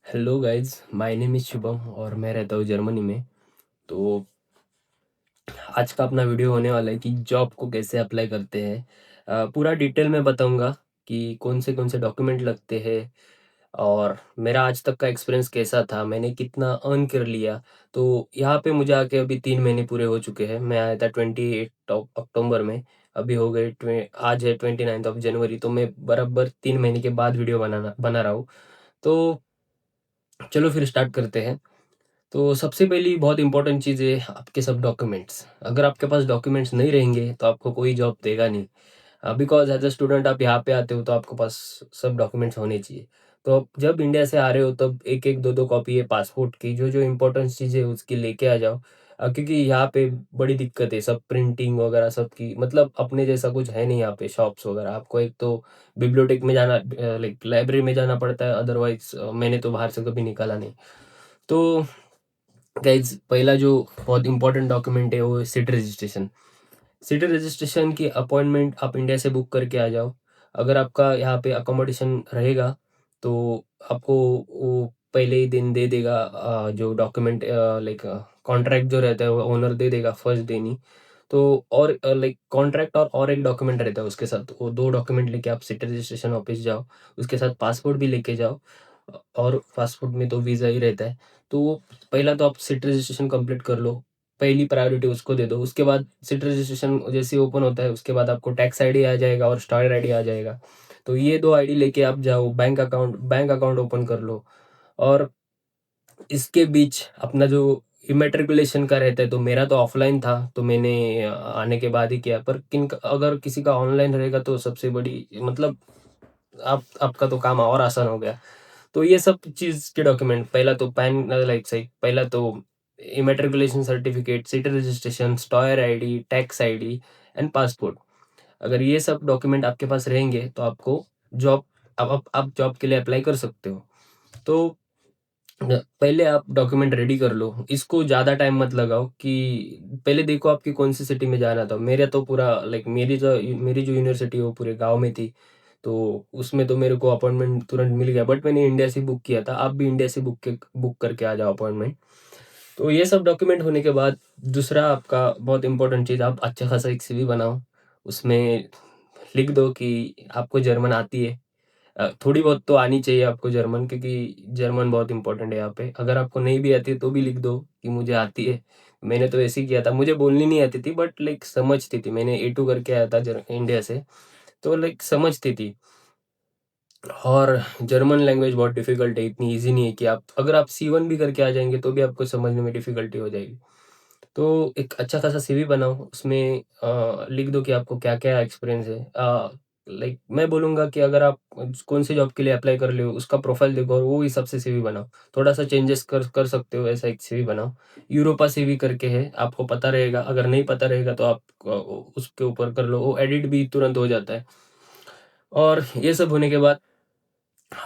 Hello guys, my name is Shubham और मैं रहता हूँ जर्मनी में। तो आज का अपना वीडियो होने वाला है कि जॉब को कैसे अप्लाई करते हैं। पूरा डिटेल में बताऊंगा कि कौन से डॉक्यूमेंट लगते हैं और मेरा आज तक का एक्सपीरियंस कैसा था, मैंने कितना अर्न कर लिया। तो यहाँ पे मुझे आके अभी 3 महीने पूरे हो चुके हैं। मैं आया था 28 अक्टूबर में। अभी हो गए आज है 29 जनवरी। तो मैं बराबर 3 महीने के बाद वीडियो बना रहा हूँ। तो चलो फिर स्टार्ट करते हैं। तो सबसे पहली बहुत इंपॉर्टेंट चीज़ है आपके सब डॉक्यूमेंट्स। अगर आपके पास डॉक्यूमेंट्स नहीं रहेंगे तो आपको कोई जॉब देगा नहीं। बिकॉज़ एज़ अ स्टूडेंट आप यहाँ पे आते हो तो आपके पास सब डॉक्यूमेंट्स होने चाहिए। तो आप जब इंडिया से आ रहे हो तब 1-1 2-2 कॉपी है पासपोर्ट की, जो-जो इम्पोर्टेंट चीज़ें है उसकी लेके आ जाओ। क्योंकि यहाँ पे बड़ी दिक्कत है सब प्रिंटिंग वगैरह सब की, मतलब अपने जैसा कुछ है नहीं यहाँ पे शॉप्स वगैरह। आपको एक तो बिब्लियोटेक में जाना, लाइक लाइब्रेरी में जाना पड़ता है, अदरवाइज़ मैंने तो बाहर से कभी निकाला नहीं। तो गाइज पहला जो बहुत इंपॉर्टेंट डॉक्यूमेंट है वो है सिटी रजिस्ट्रेशन। सिटी रजिस्ट्रेशन की अपॉइंटमेंट आप इंडिया से बुक करके आ जाओ। अगर आपका यहाँ पे अकोमोडेशन रहेगा तो आपको वो पहले ही दिन दे देगा। जो डॉक्यूमेंट लाइक कॉन्ट्रैक्ट जो रहता है वो ओनर दे देगा फर्स्ट दिन ही। तो और लाइक कॉन्ट्रैक्ट और एक डॉक्यूमेंट रहता है उसके साथ, वो 2 डॉक्यूमेंट लेके आप सिटी रजिस्ट्रेशन ऑफिस जाओ। उसके साथ पासपोर्ट भी लेके जाओ। और पासपोर्ट में तो वीज़ा ही रहता है। तो वो पहला तो आप सिटी रजिस्ट्रेशन कंप्लीट कर लो, पहली प्रायोरिटी उसको दे दो। उसके बाद सिटी रजिस्ट्रेशन जैसे ही ओपन होता है उसके बाद आपको टैक्स आईडी आ जाएगा और स्टार आईडी आ जाएगा। तो ये 2 आईडी लेके आप जाओ, बैंक अकाउंट ओपन कर लो। और इसके बीच अपना जो इमैट्रिकुलेशन का रहता है, तो मेरा तो ऑफलाइन था तो मैंने आने के बाद ही किया। पर अगर किसी का ऑनलाइन रहेगा तो सबसे बड़ी मतलब आप आपका तो काम और आसान हो गया। तो ये सब चीज़ के डॉक्यूमेंट, पहला तो पैन लाइक सही पहला तो इमैट्रिकुलेशन सर्टिफिकेट, सिटी रजिस्ट्रेशन, स्टॉयर ID, tax ID and passport. अगर ये सब डॉक्यूमेंट आपके पास रहेंगे तो आपको जॉब आप जॉब के लिए अप्लाई कर सकते हो। तो पहले आप डॉक्यूमेंट रेडी कर लो, इसको ज़्यादा टाइम मत लगाओ कि पहले देखो आपकी कौन सी सिटी में जाना था। मेरा तो पूरा लाइक मेरी जो यूनिवर्सिटी है वो पूरे गाँव में थी। तो उसमें तो मेरे को अपॉइंटमेंट तुरंत मिल गया, बट मैंने इंडिया से बुक किया था। आप भी इंडिया से बुक करके आ जाओ अपॉइंटमेंट। तो ये सब डॉक्यूमेंट होने के बाद दूसरा आपका बहुत इंपॉर्टेंट चीज़, आप अच्छा खासा एक सीवी बनाओ। उसमें लिख दो कि आपको जर्मन आती है। थोड़ी बहुत तो आनी चाहिए आपको जर्मन, क्योंकि जर्मन बहुत इंपॉर्टेंट है यहाँ पे। अगर आपको नहीं भी आती है तो भी लिख दो कि मुझे आती है। मैंने तो ऐसे ही किया था, मुझे बोलनी नहीं आती थी बट लाइक समझती थी। मैंने A2 करके आया था इंडिया से, तो लाइक समझती थी। और जर्मन लैंग्वेज बहुत डिफ़िकल्ट है, इतनी ईज़ी नहीं है कि आप अगर आप C1 भी करके आ जाएँगे तो भी आपको समझने में डिफ़िकल्टी हो जाएगी। तो एक अच्छा खासा सीवी बनाओ, उसमें लिख दो कि आपको क्या-क्या एक्सपीरियंस है। लाइक मैं बोलूँगा कि अगर आप कौन सी जॉब के लिए अप्लाई कर रहे हो उसका प्रोफाइल देखो और वो हिसाब से सीवी बनाओ। थोड़ा-सा चेंजेस कर कर सकते हो, ऐसा एक सीवी बनाओ। यूरोपा सीवी करके है, आपको पता रहेगा। अगर नहीं पता रहेगा तो आप उसके ऊपर कर लो, वो एडिट भी तुरंत हो जाता है। और ये सब होने के बाद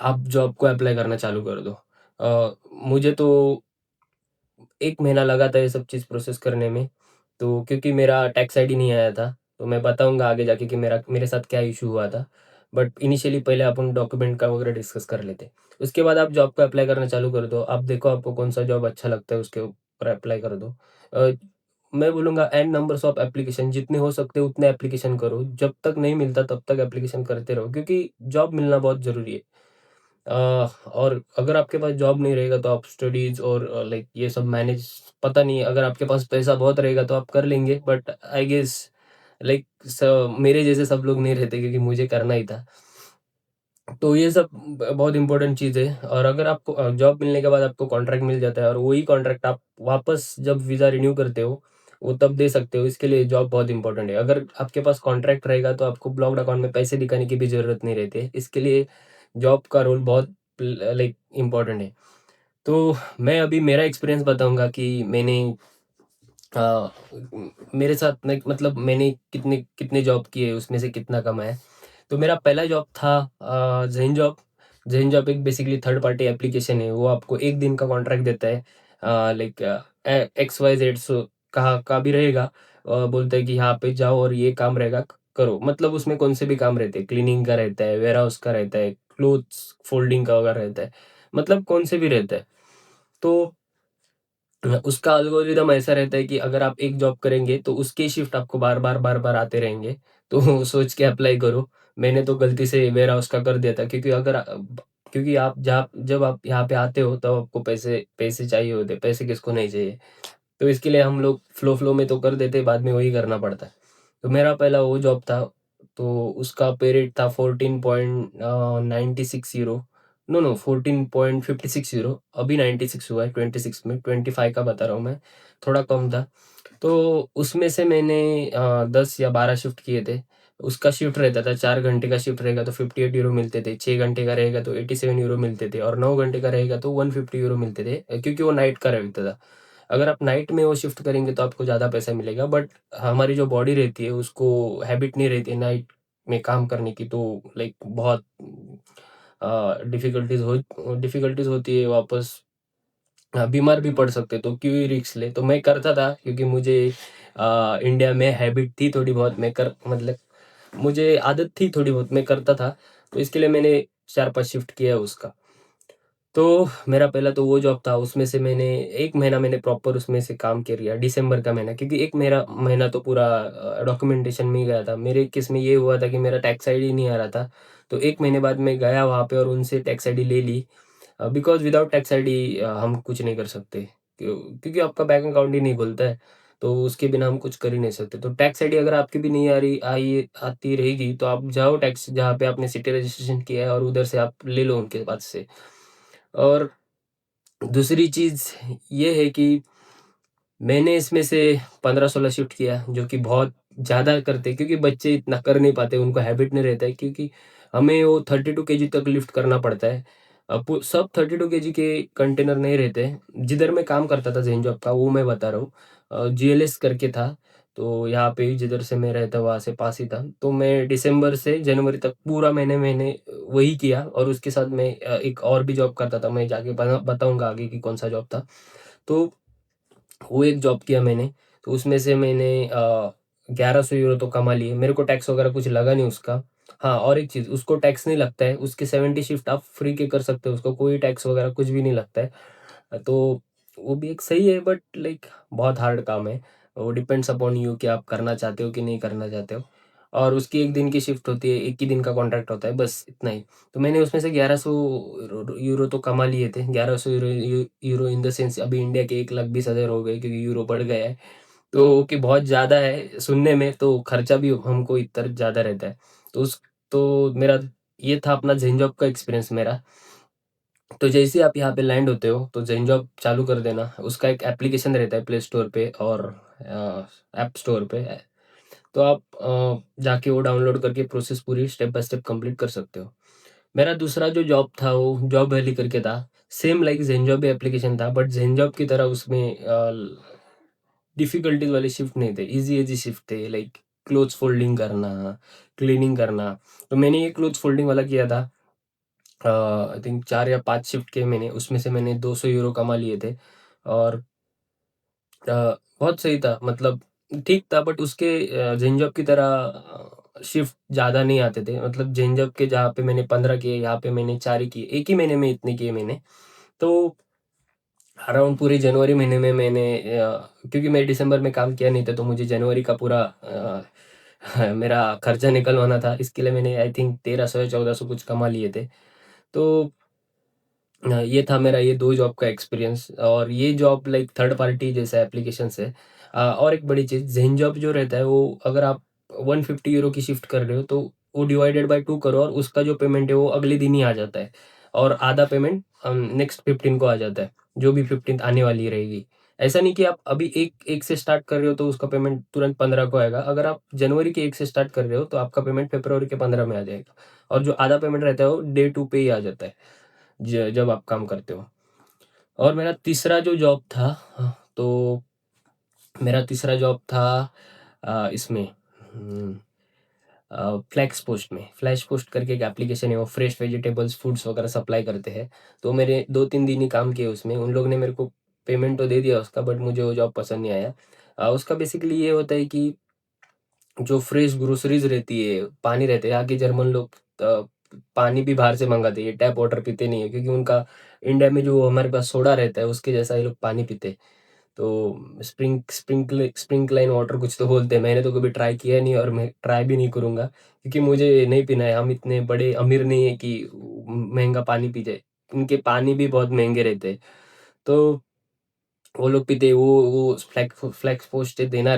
आप जॉब को अप्लाई करना चालू कर दो। मुझे तो 1 महीना लगा था ये सब चीज़ प्रोसेस करने में। तो क्योंकि मेरा टैक्स आईडी नहीं आया था, तो मैं बताऊँगा आगे जाके कि मेरे साथ क्या इश्यू हुआ था। बट इनिशियली पहले अपन डॉक्यूमेंट का वगैरह डिस्कस कर लेते हैं। उसके बाद आप जॉब को अप्लाई करना चालू कर दो। आप देखो आपको कौन-सा जॉब अच्छा लगता है उसके ऊपर अप्लाई कर दो। अ, मैं बोलूँगा एन नंबर्स ऑफ एप्लीकेशन जितने हो सकते हैं उतने एप्लीकेशन करो। जब तक नहीं मिलता तब तक एप्लीकेशन करते रहो, क्योंकि जॉब मिलना बहुत ज़रूरी है। अ, और अगर आपके पास जॉब नहीं रहेगा तो आप स्टडीज़ और लाइक ये सब मैनेज, पता नहीं, अगर आपके पास पैसा बहुत रहेगा तो आप कर लेंगे, बट आई गेस लाइक मेरे जैसे सब लोग नहीं रहते, क्योंकि मुझे करना ही था। तो ये सब बहुत इंपॉर्टेंट चीज़ है। और अगर आपको जॉब मिलने के बाद आपको कॉन्ट्रैक्ट मिल जाता है और वही कॉन्ट्रैक्ट आप वापस जब वीज़ा रिन्यू करते हो वो तब दे सकते हो। इसके लिए जॉब बहुत इंपॉर्टेंट है। अगर आपके पास कॉन्ट्रैक्ट रहेगा तो आपको ब्लॉक्ड अकाउंट में पैसे दिखाने की भी ज़रूरत नहीं रहती है। इसके लिए जॉब का रोल बहुत लाइक इम्पोर्टेंट है। तो मैं अभी मेरा एक्सपीरियंस बताऊँगा कि अ, मेरे साथ लाइक मतलब मैंने कितने कितने जॉब किए, उसमें से कितना कमाया। तो मेरा पहला जॉब था ज़ेन जॉब। ज़ेन जॉब एक बेसिकली थर्ड पार्टी एप्लीकेशन है। वो आपको 1 दिन का कॉन्ट्रैक्ट देता है। लाइक XYZ का भी रहेगा। बोलता है कि यहाँ पे जाओ और ये काम रहेगा, करो। मतलब उसमें कौन से भी काम रहते हैं, क्लीनिंग का रहता है, वेयरहाउस का रहता है, क्लोथ्स फोल्डिंग का वगैरह रहता है। मतलब कौन से भी रहता है। तो उसका एल्गोरिदम ऐसा रहता है कि अगर आप एक जॉब करेंगे तो उसके शिफ्ट आपको बार-बार आते रहेंगे। तो सोच के अप्लाई करो। मैंने तो गलती से वेयरहाउस का कर दिया था, क्योंकि क्योंकि आप जब आप यहाँ पे आते हो तब आपको पैसे पैसे चाहिए होते हैं, पैसे किसको नहीं चाहिए। तो इसके लिए हम लोग फ्लो में तो कर देते, बाद में वही करना पड़ता है। तो मेरा पहला वो जॉब था, तो उसका पे रेट था 14.96 यूरो। No, no, 14.56 euro. अभी 96 हुआ है, 26 में 25 का बता रहा हूँ मैं, थोड़ा कम था। तो उसमें से मैंने 10 या 12 शिफ्ट किए थे। उसका शिफ्ट रहता था, 4 घंटे का शिफ्ट रहेगा तो 58 यूरो मिलते थे, 6 घंटे का रहेगा तो 87 यूरो मिलते थे, और 9 घंटे का रहेगा तो 150 यूरो मिलते थे, क्योंकि वो नाइट का रहता था। अगर आप नाइट में वो शिफ्ट करेंगे तो आपको ज़्यादा पैसा मिलेगा, बट हमारी जो बॉडी रहती है उसको हैबिट नहीं रहती है नाइट में काम करने की, तो लाइक बहुत डिफ़िकल्टीज़ होती है वापस। बीमार भी पड़ सकते, तो क्यों ही रिस्क ले। तो मैं करता था, क्योंकि मुझे इंडिया में हैबिट थी थोड़ी बहुत, मैं कर मतलब मुझे आदत थी थोड़ी बहुत, मैं करता था। तो इसके लिए मैंने 4-5 शिफ्ट किया है उसका। तो मेरा पहला तो वो जॉब था, उसमें से मैंने 1 महीना मैंने प्रॉपर उसमें से काम किया, दिसंबर का महीना, क्योंकि 1 मेरा महीना तो पूरा डॉक्यूमेंटेशन में ही गया था। मेरे केस में ये हुआ था कि मेरा टैक्स आईडी नहीं आ रहा था, तो 1 महीने बाद मैं गया वहाँ पे और उनसे टैक्स आईडी ले ली। बिकॉज़ विदाउट टैक्स आईडी हम कुछ नहीं कर सकते, क्योंकि आपका बैंक अकाउंट ही नहीं खुलता है, तो उसके बिना हम कुछ कर ही नहीं सकते। तो टैक्स आईडी अगर आपकी भी नहीं आ रही आई आती रहेगी, तो आप जाओ टैक्स जहाँ पे आपने सिटी रजिस्ट्रेशन किया है और उधर से आप ले लो उनके पास से। और दूसरी चीज़ ये है कि मैंने इसमें से 15-16 शिफ्ट किया, जो कि बहुत ज़्यादा करते, क्योंकि बच्चे इतना कर नहीं पाते, उनको हैबिट नहीं रहता है, क्योंकि हमें वो 32 केजी तक लिफ्ट करना पड़ता है। सब 32 केजी के कंटेनर नहीं रहते हैं। जिधर मैं काम करता था ज़ेन जॉब का, वो मैं बता रहा हूँ। जीएलएस करके था, तो यहाँ पे ही जिधर से मैं रहता वहाँ से पास ही था। तो मैं दिसंबर से जनवरी तक पूरा महीने मैंने वही किया, और उसके साथ मैं एक और भी जॉब करता था, मैं जाके बताऊँगा आगे कि कौन-सा जॉब था। तो वो एक जॉब किया मैंने, तो उसमें से मैंने 1100 यूरो तो कमा लिए। मेरे को टैक्स वगैरह कुछ लगा नहीं उसका। हाँ, और एक चीज़, उसको टैक्स नहीं लगता है, उसके 70 शिफ्ट आप फ्री के कर सकते हो, उसको कोई टैक्स वगैरह कुछ भी नहीं लगता है। तो वो भी एक सही है, बट लाइक बहुत हार्ड काम है। वो डिपेंड्स अपॉन यू कि आप करना चाहते हो कि नहीं करना चाहते हो। और उसकी 1 दिन की शिफ्ट होती है, 1 ही दिन का कॉन्ट्रैक्ट होता है, बस इतना ही। तो मैंने उसमें से 1100 यूरो तो कमा लिए थे। 1100 यूरो इन द सेंस अभी इंडिया के 1,20,000 हो गए, क्योंकि यूरो बढ़ गया है। तो कि बहुत ज़्यादा है सुनने में, तो खर्चा भी हमको इतना ज़्यादा रहता है। तो उस तो मेरा ये था अपना ज़ेन जॉब का एक्सपीरियंस मेरा। तो जैसे ही आप यहाँ पे लैंड होते हो, तो ज़ेन जॉब चालू कर देना। उसका एक एप्लीकेशन रहता है प्ले स्टोर पे और ऐप स्टोर पे। तो आप जाके वो डाउनलोड करके प्रोसेस पूरी स्टेप बाय स्टेप कंप्लीट कर सकते हो। मेरा दूसरा जो जॉब था वो जॉब वैली करके था। सेम लाइक ज़ेन जॉब भी एप्लीकेशन था, बट ज़ेन जॉब की तरह उसमें डिफ़िकल्टीज़ वाले शिफ्ट नहीं थे, ईज़ी-ईज़ी शिफ्ट थे, लाइक क्लोथ्स फ़ोल्डिंग करना, क्लीनिंग करना। तो मैंने ये क्लोथ्स फ़ोल्डिंग वाला किया था। आई थिंक 4 या 5 शिफ्ट किए मैंने, उसमें से मैंने 200 यूरो कमा लिए थे। और बहुत सही था, मतलब ठीक था, बट उसके ज़ेन जॉब की तरह शिफ्ट ज़्यादा नहीं आते थे। मतलब ज़ेन जॉब के जहाँ पे मैंने 15 किए, यहाँ पे मैंने 4 ही किए। एक ही महीने में इतने किए मैंने। तो अराउंड पूरे जनवरी महीने में मैंने क्योंकि मैं दिसंबर में काम किया नहीं था, तो मुझे जनवरी का पूरा मेरा खर्चा निकलवाना था। इसके लिए मैंने आई थिंक 1300 या 1400 कुछ कमा लिए थे। तो ये था मेरा ये 2 जॉब का एक्सपीरियंस, और ये जॉब लाइक थर्ड पार्टी जैसा एप्लीकेशंस है। और एक बड़ी चीज़, ज़ेन जॉब जो रहता है वो अगर आप 150 यूरो की शिफ्ट कर रहे हो, तो वो डिवाइडेड बाय 2 करो, और उसका जो पेमेंट है वो अगले दिन ही आ जाता है, और आधा पेमेंट नेक्स्ट 15 को आ जाता है, जो भी 15th आने वाली रहेगी। ऐसा नहीं कि आप अभी 1 से स्टार्ट कर रहे हो तो उसका पेमेंट तुरंत 15 को आएगा। अगर आप जनवरी के 1 से स्टार्ट कर रहे हो तो आपका पेमेंट फ़रवरी के 15 में आ जाएगा, और जो आधा पेमेंट रहता है वो डे 2 पे ही आ जाता है। जब आप काम करते हो। और मेरा तीसरा जो जॉब था, तो मेरा तीसरा जॉब था इसमें फ्लेक्स पोस्ट में। फ्लैश पोस्ट करके एक एप्लीकेशन है, वो फ्रेश वेजिटेबल्स, फूड्स वगैरह सप्लाई करते हैं। तो मेरे 2-3 दिन ही काम किए उसमें। उन लोग ने मेरे को पेमेंट तो दे दिया उसका, बट मुझे वो जॉब पसंद नहीं आया। उसका बेसिकली ये होता है कि जो फ्रेश ग्रोसरीज़ रहती है, पानी रहता है, यहाँ के जर्मन लोग पानी भी बाहर से मँगाते हैं, ये टैप वाटर पीते नहीं है क्योंकि उनका इंडिया में जो हमारे पास सोडा रहता है उसके जैसा ये लोग पानी पीते हैं। तो स्प्रिंकलाइन वाटर कुछ तो बोलते हैं, मैंने तो कभी ट्राई किया नहीं और मैं ट्राई भी नहीं करूँगा क्योंकि मुझे नहीं पीना है। हम इतने बड़े अमीर नहीं है कि महँगा पानी पी जाए, उनके पानी भी बहुत महँगे रहते हैं। तो वो लोग पीते, वो फ्लेक्स पोस्ट देना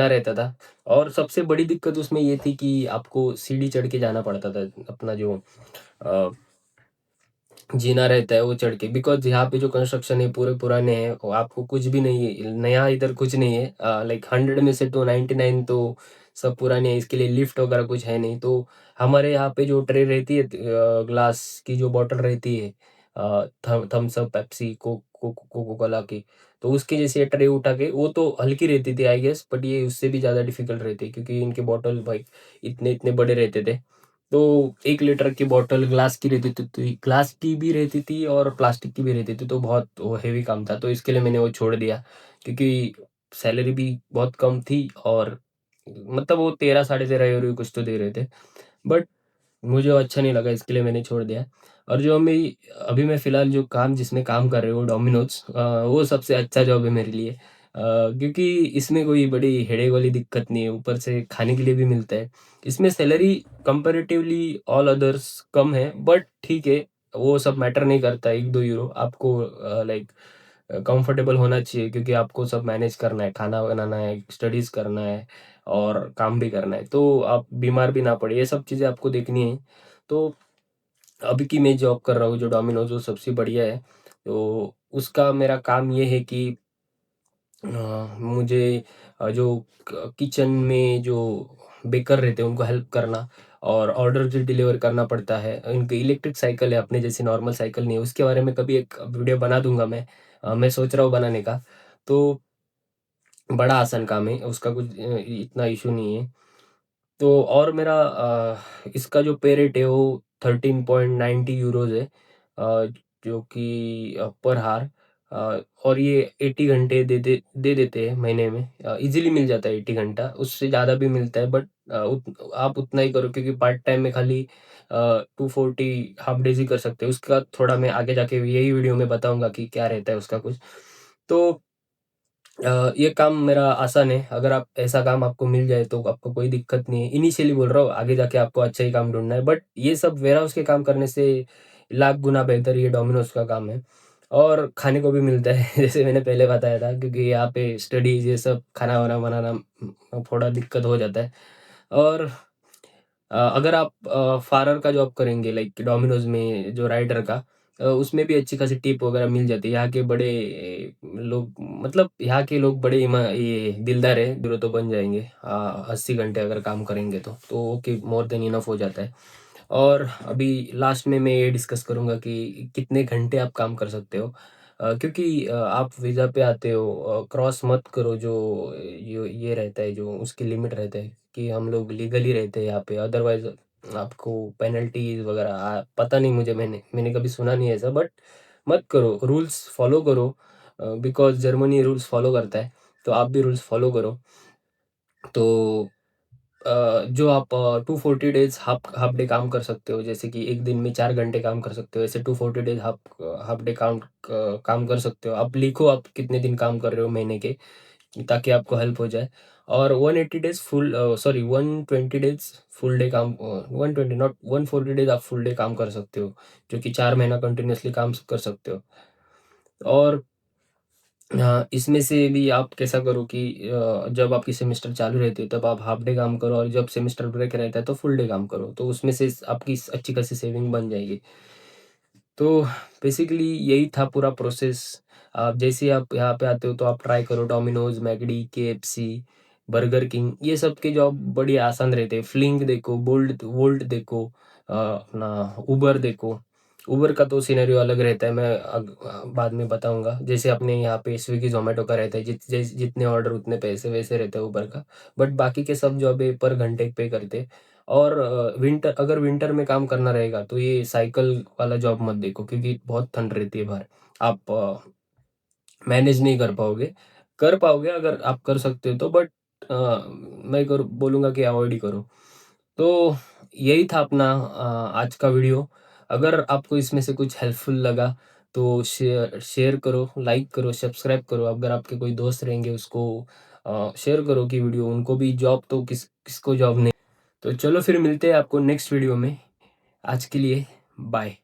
रहता था। और सबसे बड़ी दिक्कत उसमें ये थी कि आपको सीढ़ी चढ़ के जाना पड़ता था, अपना जो अ, जीना रहता है वो चढ़ के, बिकॉज़ यहाँ पे जो कंस्ट्रक्शन है पूरे पुराने हैं, और आपको कुछ भी नहीं है, नया इधर कुछ नहीं है। लाइक 100 में से तो 99 तो सब पुराने हैं, इसके लिए लिफ्ट वगैरह कुछ है नहीं। तो हमारे यहाँ पे जो ट्रे रहती है, ग्लास की जो बॉटल रहती है, thums up, Pepsi, Coca Cola की, तो उसकी जैसे ट्रे उठा के, वो तो हल्की रहती थी आई गेस, बट ये उससे भी ज़्यादा डिफ़िकल्ट रहती है क्योंकि इनके बॉटल भाई इतने-इतने बड़े रहते थे। तो 1 लीटर की बॉटल ग्लास की रहती थी, तो ग्लास की भी रहती थी और प्लास्टिक की भी रहती थी, तो बहुत वो हेवी काम था, तो इसके लिए मैंने वो छोड़ दिया क्योंकि सैलरी भी बहुत कम थी और मतलब वो 13 साढ़े 13 यूरो कुछ तो दे रहे थे। बट मुझे वो अच्छा नहीं लगा, इसके लिए मैंने छोड़ दिया। और जो अभी मैं फ़िलहाल जो काम जिसमें काम कर रही हूँ डोमिनोज़, वो सबसे अच्छा जॉब है मेरे लिए। क्योंकि इसमें कोई बड़ी हेडेक वाली दिक्कत नहीं है, ऊपर से खाने के लिए भी मिलता है। इसमें सैलरी कंपैरेटिवली ऑल अदर्स कम है, बट ठीक है, वो सब मैटर नहीं करता 1-2 यूरो। आपको लाइक कंफर्टेबल होना चाहिए क्योंकि आपको सब मैनेज करना है, खाना बनाना है, स्टडीज़ करना है और काम भी करना है, तो आप बीमार भी ना पड़े, ये सब चीज़ें आपको देखनी है। तो अभी की मैं जॉब कर रहा हूँ जो डोमिनोज़, वो सबसे बढ़िया है। तो उसका मेरा काम ये है कि मुझे जो किचन में जो बेकर रहते हैं उनको हेल्प करना और ऑर्डर जो डिलीवर करना पड़ता है। उनकी इलेक्ट्रिक साइकिल है, अपने जैसी नॉर्मल साइकिल नहीं है, उसके बारे में कभी एक वीडियो बना दूंगा मैं। मैं सोच रहा हूँ बनाने का। तो बड़ा आसान काम है, उसका कुछ इतना इशू नहीं है। तो और मेरा इसका जो पे रेट है वो 13.90 यूरोज़ है, जो कि पर हावर। और ये 80 घंटे दे देते हैं महीने में। ईज़िली मिल जाता है 80 घंटा, उससे ज़्यादा भी मिलता है, बट आप उतना ही करो क्योंकि पार्ट टाइम में खाली 240 हाफ डेज़ ही कर सकते हो। उसका थोड़ा मैं आगे जाके यही वीडियो में बताऊँगा कि क्या रहता है उसका कुछ। तो ये काम मेरा आसान है, अगर आप ऐसा काम आपको मिल जाए तो आपको कोई दिक्कत नहीं है। इनिशियली बोल रहा हूँ, आगे जाके आपको अच्छा ही काम ढूँढना है, बट ये सब वेयरहाउस के काम करने से लाख गुना बेहतर ये डोमिनोज़ का काम है। और खाने को भी मिलता है जैसे मैंने पहले बताया था, क्योंकि यहाँ पे स्टडीज़ ये सब खाना-वाना बनाना थोड़ा दिक्कत हो जाता है। और अगर आप फ़ारर का जॉब करेंगे लाइक डोमिनोज़ में जो राइडर का, उसमें भी अच्छी खासी टिप वगैरह मिल जाती है। यहाँ के बड़े लोग, मतलब यहाँ के लोग बड़े ये दिलदार है, ज़रूर तो बन जाएँगे। 80 घंटे अगर काम करेंगे तो ओके, मोर देन इनफ हो जाता है। और अभी लास्ट में मैं ये डिस्कस करूँगा कि कितने घंटे आप काम कर सकते हो। क्योंकि आप वीज़ा पे आते हो, क्रॉस मत करो जो ये रहता है, जो उसकी लिमिट रहता है कि हम लोग लीगली रहते हैं यहाँ पे, अदरवाइज़ आपको पेनल्टीज़ वगैरह पता नहीं मुझे, मैंने कभी सुना नहीं है ऐसा, बट मत करो, रूल्स फ़ॉलो करो। बिकॉज़ जर्मनी रूल्स फ़ॉलो करता है, तो आप भी रूल्स फ़ॉलो करो। तो जो आप 240 डेज़ हाफ हाफ डे काम कर सकते हो, जैसे कि 1 दिन में 4 घंटे काम कर सकते हो, ऐसे 240 डेज़ हाफ डे काम कर सकते हो। आप लिखो आप कितने दिन काम कर रहे हो महीने के, ताकि आपको हेल्प हो जाए। और 180 days full, sorry 120 days full day काम, 120 नॉट 140 डेज़ आप फुल डे काम कर सकते हो, जो कि 4 महीना कंटिन्यूअसली काम कर सकते हो। और हाँ, इसमें से भी आप कैसा करो कि जब आपकी सेमेस्टर चालू रहती है तब आप हाफ डे काम करो, और जब सेमेस्टर ब्रेक रहता है तो फुल डे काम करो, तो उसमें से आपकी अच्छी खासी सेविंग बन जाएगी। तो बेसिकली यही था पूरा प्रोसेस। आप जैसे ही आप यहाँ पे आते हो तो आप ट्राई करो Domino's, McD, KFC, burger king, ये सब के जॉब बड़ी आसान रहते हैं। फ्लिंक देखो, बोल्ट वोल्ट देखो, अपना उबर देखो। उबर का तो सिनेरियो अलग रहता है, मैं बाद में बताऊंगा। जैसे अपने यहाँ पे स्विगी जोमेटो का रहता है, जितने ऑर्डर उतने पैसे, वैसे रहता है उबर का। बट बाकी के सब जॉब है पर घंटे पे करते। और अगर विंटर में काम करना रहेगा तो ये साइकिल वाला जॉब मत देखो क्योंकि बहुत ठंड रहती है बाहर। आप मैनेज नहीं कर पाओगे। कर पाओगे अगर आप कर सकते हो तो, बट मैं बोलूँगा कि अवॉइड ही करो। तो यही था अपना आज का वीडियो। अगर आपको इसमें से कुछ हेल्पफुल लगा तो शेयर शेयर करो, लाइक करो, सब्सक्राइब करो। अगर आपके कोई दोस्त रहेंगे उसको शेयर करो कि वीडियो, उनको भी जॉब, तो किसको जॉब नहीं। तो चलो फिर मिलते हैं आपको नेक्स्ट वीडियो में। आज के लिए बाय।